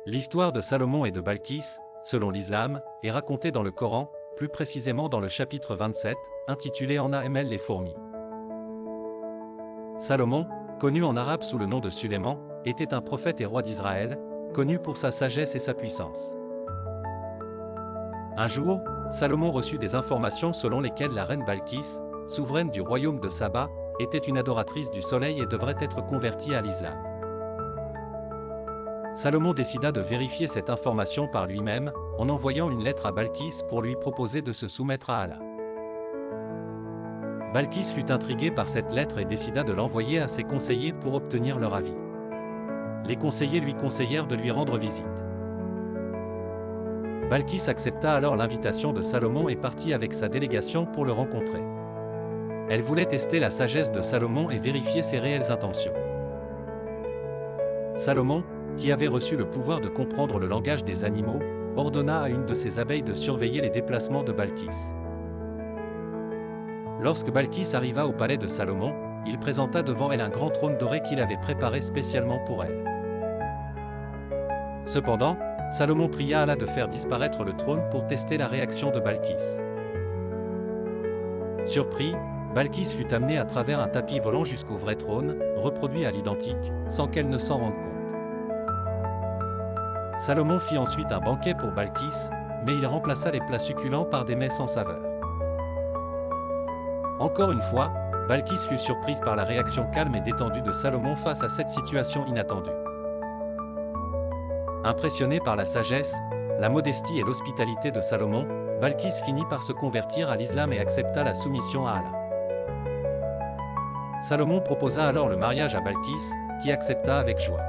L'histoire de Salomon et de Balkis, selon l'islam, est racontée dans le Coran, plus précisément dans le chapitre 27, intitulé En AML les fourmis. Salomon, connu en arabe sous le nom de Sulayman, était un prophète et roi d'Israël, connu pour sa sagesse et sa puissance. Un jour, Salomon reçut des informations selon lesquelles la reine Balkis, souveraine du royaume de Saba, était une adoratrice du soleil et devrait être convertie à l'islam. Salomon décida de vérifier cette information par lui-même, en envoyant une lettre à Balkis pour lui proposer de se soumettre à Allah. Balkis fut intriguée par cette lettre et décida de l'envoyer à ses conseillers pour obtenir leur avis. Les conseillers lui conseillèrent de lui rendre visite. Balkis accepta alors l'invitation de Salomon et partit avec sa délégation pour le rencontrer. Elle voulait tester la sagesse de Salomon et vérifier ses réelles intentions. Salomon, qui avait reçu le pouvoir de comprendre le langage des animaux, ordonna à une de ses abeilles de surveiller les déplacements de Balkis. Lorsque Balkis arriva au palais de Salomon, il présenta devant elle un grand trône doré qu'il avait préparé spécialement pour elle. Cependant, Salomon pria Allah de faire disparaître le trône pour tester la réaction de Balkis. Surpris, Balkis fut amenée à travers un tapis volant jusqu'au vrai trône, reproduit à l'identique, sans qu'elle ne s'en rende compte. Salomon fit ensuite un banquet pour Balkis, mais il remplaça les plats succulents par des mets sans saveur. Encore une fois, Balkis fut surprise par la réaction calme et détendue de Salomon face à cette situation inattendue. Impressionnée par la sagesse, la modestie et l'hospitalité de Salomon, Balkis finit par se convertir à l'islam et accepta la soumission à Allah. Salomon proposa alors le mariage à Balkis, qui accepta avec joie.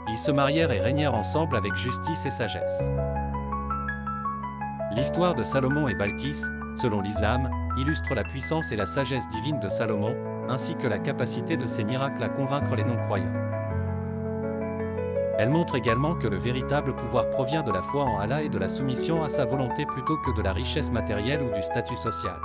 Ils se marièrent et régnèrent ensemble avec justice et sagesse. L'histoire de Salomon et Balkis, selon l'islam, illustre la puissance et la sagesse divine de Salomon, ainsi que la capacité de ses miracles à convaincre les non-croyants. Elle montre également que le véritable pouvoir provient de la foi en Allah et de la soumission à sa volonté plutôt que de la richesse matérielle ou du statut social.